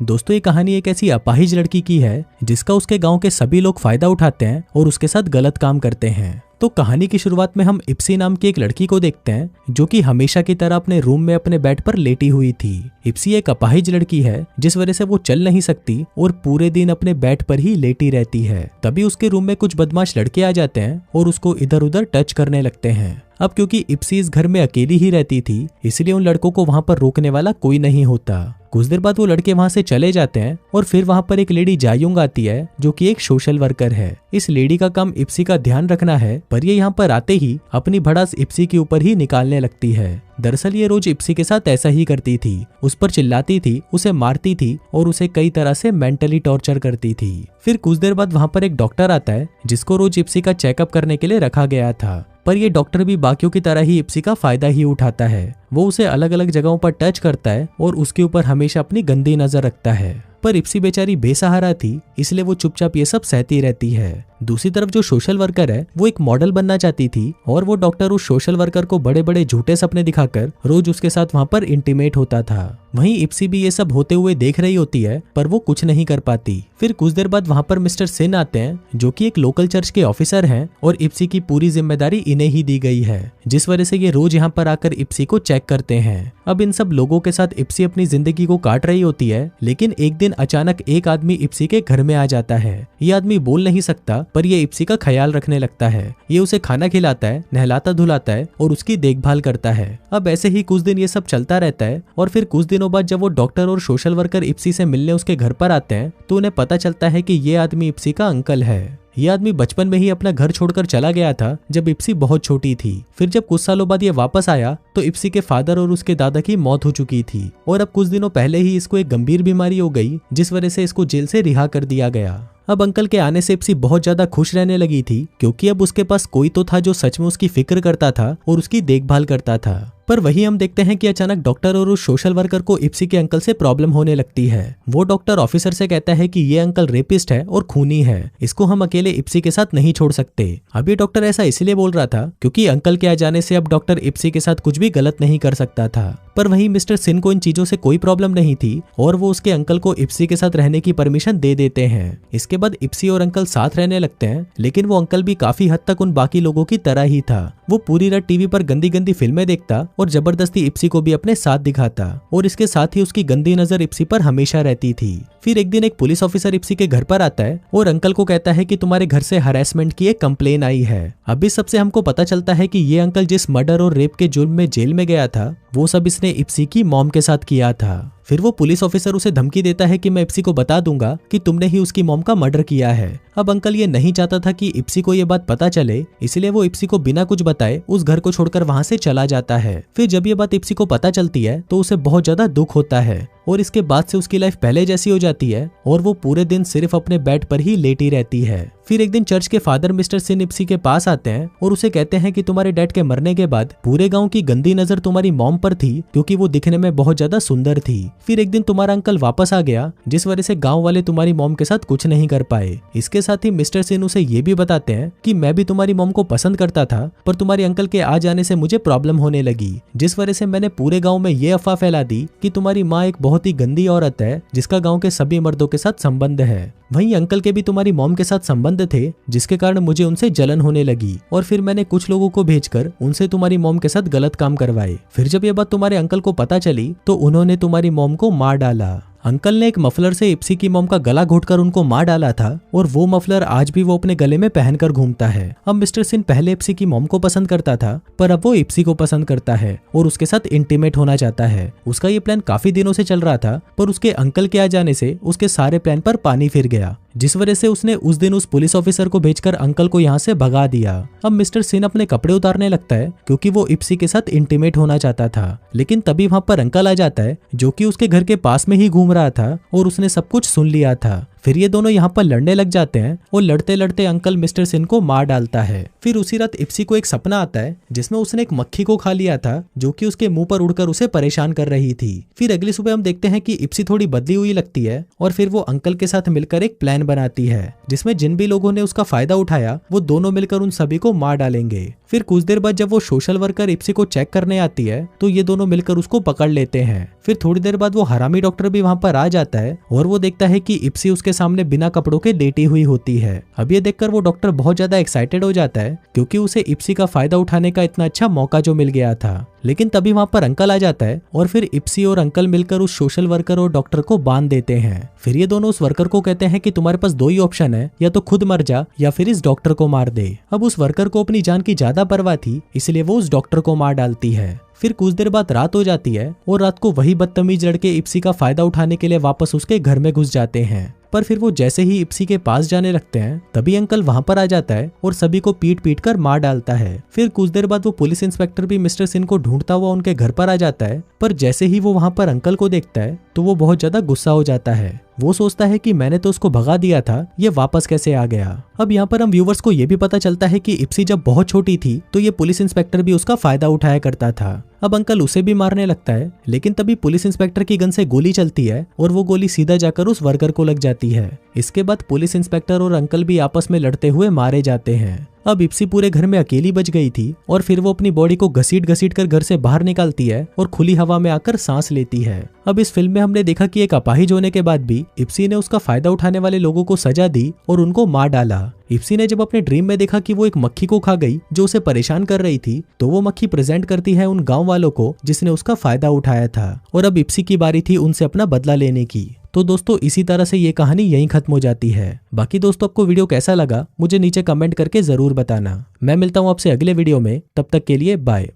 दोस्तों ये कहानी एक ऐसी अपाहिज लड़की की है जिसका उसके गांव के सभी लोग फायदा उठाते हैं और उसके साथ गलत काम करते हैं। तो कहानी की शुरुआत में हम इप्सी नाम की एक लड़की को देखते हैं जो कि हमेशा की तरह अपने रूम में अपने बेड पर लेटी हुई थी। इप्सी एक अपाहिज लड़की है जिस वजह से वो चल नहीं सकती और पूरे दिन अपने बेड पर ही लेटी रहती है। तभी उसके रूम में कुछ बदमाश लड़के आ जाते हैं और उसको इधर उधर टच करने लगते हैं। अब क्योंकि इप्सी इस घर में अकेली ही रहती थी इसलिए उन लड़कों को वहां पर रोकने वाला कोई नहीं होता। कुछ देर बाद वो लड़के वहां से चले जाते हैं और फिर वहां पर एक लेडी जायुंग आती है जो कि एक सोशल वर्कर है। इस लेडी का काम इप्सी का ध्यान रखना है, पर ये यहाँ पर आते ही अपनी भड़ास इप्सी के ऊपर ही निकालने लगती है। दरअसल ये रोज इप्सी के साथ ऐसा ही करती थी, उस पर चिल्लाती थी, उसे मारती थी और उसे कई तरह से मेंटली टॉर्चर करती थी। फिर कुछ देर बाद वहां पर एक डॉक्टर आता है जिसको रोज इप्सी का चेकअप करने के लिए रखा गया था, पर ये डॉक्टर भी बाकियों की तरह ही इप्सी का फायदा ही उठाता है। वो उसे अलग अलग जगहों पर टच करता है और उसके ऊपर हमेशा अपनी गंदी नजर रखता है। पर इप्सी बेचारी बेसहारा थी इसलिए वो चुपचाप ये सब सहती रहती है। दूसरी तरफ जो सोशल वर्कर है वो एक मॉडल बनना चाहती थी और वो डॉक्टर उस सोशल वर्कर को बड़े बड़े झूठे सपने दिखाकर रोज उसके साथ वहां पर इंटीमेट होता था। वहीं इप्सी भी ये सब होते हुए देख रही होती है पर वो कुछ नहीं कर पाती। फिर कुछ देर बाद वहां पर मिस्टर सिन आते हैं जो कि एक लोकल चर्च के ऑफिसर हैं और इप्सी की पूरी जिम्मेदारी इन्हें ही दी गई है, जिस वजह से ये रोज यहाँ पर आकर इप्सी को चेक करते हैं। अब इन सब लोगों के साथ इप्सी अपनी जिंदगी को काट रही होती है, लेकिन एक दिन अचानक एक आदमी इप्सी के घर में आ जाता है। ये आदमी बोल नहीं सकता पर ये इप्सी का ख्याल रखने लगता है। ये उसे खाना खिलाता है, नहलाता धुलाता है और उसकी देखभाल करता है। अब ऐसे ही कुछ दिन ये सब चलता रहता है और फिर कुछ दिनों बाद जब वो डॉक्टर और सोशल वर्कर इप्सी से मिलने उसके घर पर आते हैं तो उन्हें पता चलता है कि ये आदमी इप्सी का अंकल है। ये आदमी बचपन में ही अपना घर छोड़कर चला गया था जब इप्सी बहुत छोटी थी। फिर जब कुछ सालों बाद ये वापस आया तो इप्सी के फादर और उसके दादा की मौत हो चुकी थी और अब कुछ दिनों पहले ही इसको एक गंभीर बीमारी हो गई जिस वजह से इसको जेल से रिहा कर दिया गया। अब अंकल के आने से इप्सी बहुत ज्यादा खुश रहने लगी थी क्योंकि अब उसके पास कोई तो था जो सच में उसकी फिक्र करता था और उसकी देखभाल करता था। पर वही हम देखते हैं कि अचानक डॉक्टर और उस सोशल वर्कर को इप्सी के अंकल से प्रॉब्लम होने लगती है। वो डॉक्टर ऑफिसर से कहता है कि ये अंकल रेपिस्ट है और खूनी है, इसको हम अकेले इप्सी के साथ नहीं छोड़ सकते। अब ये डॉक्टर ऐसा इसलिए बोल रहा था क्योंकि अंकल के आ जाने से अब डॉक्टर इप्सी के साथ कुछ भी गलत नहीं कर सकता था। पर वहीं मिस्टर सिन को इन चीजों से कोई प्रॉब्लम नहीं थी और वो उसके अंकल को इप्सी के साथ रहने की परमिशन दे देते हैं। इसके बाद इप्सी और अंकल साथ रहने लगते हैं, लेकिन वो अंकल भी काफी हद तक उन बाकी लोगों की तरह ही था। वो पूरी रात टीवी पर गंदी गंदी फिल्में देखता और जबरदस्ती इप्सी को भी अपने साथ दिखाता और इसके साथ ही उसकी गंदी नजर इप्सी पर हमेशा रहती थी। फिर एक दिन एक पुलिस ऑफिसर इप्सी के घर पर आता है और अंकल को कहता है कि तुम्हारे घर से हरासमेंट की एक कंप्लेन आई है। अभी सबसे हमको पता चलता है कि ये अंकल जिस मर्डर और रेप के जुर्म में जेल में गया था वो सब इसने इप्सी की मॉम के साथ किया था। फिर वो पुलिस ऑफिसर उसे धमकी देता है कि मैं इप्सी को बता दूंगा कि तुमने ही उसकी मॉम का मर्डर किया है। अब अंकल ये नहीं चाहता था कि इप्सी को ये बात पता चले, इसलिए वो इप्सी को बिना कुछ बताए उस घर को छोड़कर वहां से चला जाता है। फिर जब ये बात इप्सी को पता चलती है तो उसे बहुत ज्यादा दुख होता है और इसके बाद से उसकी लाइफ पहले जैसी हो जाती है और वो पूरे दिन सिर्फ अपने बेड पर ही लेटी रहती है। फिर एक दिन चर्च के फादर मिस्टर सिन इप्सी के पास आते हैं और उसे कहते हैं कि तुम्हारे डैड के मरने के बाद पूरे गांव की गंदी नजर तुम्हारी मॉम पर थी क्योंकि वो दिखने में बहुत ज्यादा सुंदर थी। फिर एक दिन तुम्हारा अंकल वापस आ गया जिस वजह से गांव वाले तुम्हारी मॉम के साथ कुछ नहीं कर पाए। इसके साथ ही मिस्टर सिन उसे ये भी बताते हैं कि मैं भी तुम्हारी मॉम को पसंद करता था, पर तुम्हारे अंकल के आ जाने से मुझे प्रॉब्लम होने लगी, जिस वजह से मैंने पूरे गाँव में ये अफवाह फैला दी कि तुम्हारी माँ एक बहुत ही गंदी औरत है जिसका गाँव के सभी मर्दों के साथ संबंध है। वहीं अंकल के भी तुम्हारी मॉम के साथ संबंध थे जिसके कारण मुझे उनसे जलन होने लगी और फिर मैंने कुछ लोगों को भेजकर उनसे तुम्हारी मॉम के साथ गलत काम करवाए। फिर जब ये बात तुम्हारे अंकल को पता चली तो उन्होंने तुम्हारी मॉम को मार डाला। अंकल ने एक मफलर से इप्सी की मॉम का गला घोटकर उनको मार डाला था और वो मफलर आज भी वो अपने गले में पहनकर घूमता है। अब मिस्टर सिन पहले इप्सी की मॉम को पसंद करता था पर अब वो इप्सी को पसंद करता है और उसके साथ इंटीमेट होना चाहता है। उसका ये प्लान काफी दिनों से चल रहा था पर उसके अंकल के आ जाने से उसके सारे प्लान पर पानी फिर गया, जिस वजह से उसने उस दिन उस पुलिस ऑफिसर को भेजकर अंकल को यहाँ से भगा दिया। अब मिस्टर सिन अपने कपड़े उतारने लगता है क्योंकि वो इप्सी के साथ इंटीमेट होना चाहता था, लेकिन तभी वहां पर अंकल आ जाता है जो कि उसके घर के पास में ही घूम रहा था और उसने सब कुछ सुन लिया था। फिर ये दोनों यहाँ पर लड़ने लग जाते हैं और लड़ते लड़ते अंकल मिस्टर सिन को मार डालता है। फिर उसी रात इप्सी को एक सपना आता है जिसमें उसने एक मक्खी को खा लिया था जो कि उसके मुंह पर उड़कर उसे परेशान कर रही थी। फिर अगली सुबह हम देखते हैं कि इप्सी थोड़ी बदली हुई लगती है और फिर वो अंकल के साथ मिलकर एक प्लान बनाती है जिसमें जिन भी लोगों ने उसका फायदा उठाया वो दोनों मिलकर उन सभी को मार डालेंगे। फिर कुछ देर बाद जब वो सोशल वर्कर इप्सी को चेक करने आती है तो ये दोनों मिलकर उसको पकड़ लेते हैं। फिर थोड़ी देर बाद वो हरामी डॉक्टर भी वहाँ पर आ जाता है और वो देखता है कि इप्सी उसके सामने बिना कपड़ों के लेटी हुई होती है। अब ये देखकर वो डॉक्टर बहुत ज्यादा एक्साइटेड हो जाता है क्योंकि उसे इप्सी का फायदा उठाने का इतना अच्छा मौका जो मिल गया था। लेकिन तभी वहाँ पर अंकल आ जाता है और फिर इप्सी और अंकल मिलकर उस सोशल वर्कर और डॉक्टर को बांध देते हैं। फिर ये दोनों उस वर्कर को कहते हैं कि तुम्हारे पास दो ही ऑप्शन है, या तो खुद मर जा या फिर इस डॉक्टर को मार दे। अब उस वर्कर को अपनी जान की ज्यादा परवाह थी इसलिए वो उस डॉक्टर को मार डालती है। फिर कुछ देर बाद रात हो जाती है और रात को वही बदतमीज लड़के इप्सी का फायदा उठाने के लिए वापस उसके घर में घुस जाते हैं। पर फिर वो जैसे ही इप्सी के पास जाने लगते हैं तभी अंकल वहां पर आ जाता है और सभी को पीट पीट कर मार डालता है। फिर कुछ देर बाद वो पुलिस इंस्पेक्टर भी मिस्टर सिन को ढूंढता हुआ उनके घर पर आ जाता है, पर जैसे ही वो वहां पर अंकल को देखता है तो वो बहुत ज्यादा गुस्सा हो जाता है। वो सोचता है कि मैंने तो उसको भगा दिया था, ये वापस कैसे आ गया। अब यहाँ पर हम व्यूवर्स को ये भी पता चलता है कि इप्सी जब बहुत छोटी थी तो ये पुलिस इंस्पेक्टर भी उसका फायदा उठाया करता था। अब अंकल उसे भी मारने लगता है लेकिन तभी पुलिस इंस्पेक्टर की गन से गोली चलती है और वो गोली सीधा जाकर उस वर्कर को लग जाती है। इसके बाद पुलिस इंस्पेक्टर और अंकल भी आपस में लड़ते हुए मारे जाते हैं। अब इप्सी पूरे घर में अकेली बच गई थी और फिर वो अपनी बॉडी को घसीट घसीट कर घर से बाहर निकालती है और खुली हवा में आकर सांस लेती है। अब इस फिल्म में हमने देखा कि एक अपाहिज होने के बाद भी इप्सी ने उसका फायदा उठाने वाले लोगों को सजा दी और उनको मार डाला। इप्सी ने जब अपने ड्रीम में देखा कि वो एक मक्खी को खा गई जो उसे परेशान कर रही थी तो वो मक्खी प्रेजेंट करती है उन गांव वालों को जिसने उसका फायदा उठाया था और अब इप्सी की बारी थी उनसे अपना बदला लेने की। तो दोस्तों इसी तरह से ये कहानी यहीं खत्म हो जाती है। बाकी दोस्तों आपको वीडियो कैसा लगा मुझे नीचे कमेंट करके जरूर बताना। मैं मिलता हूँ आपसे अगले वीडियो में, तब तक के लिए बाय।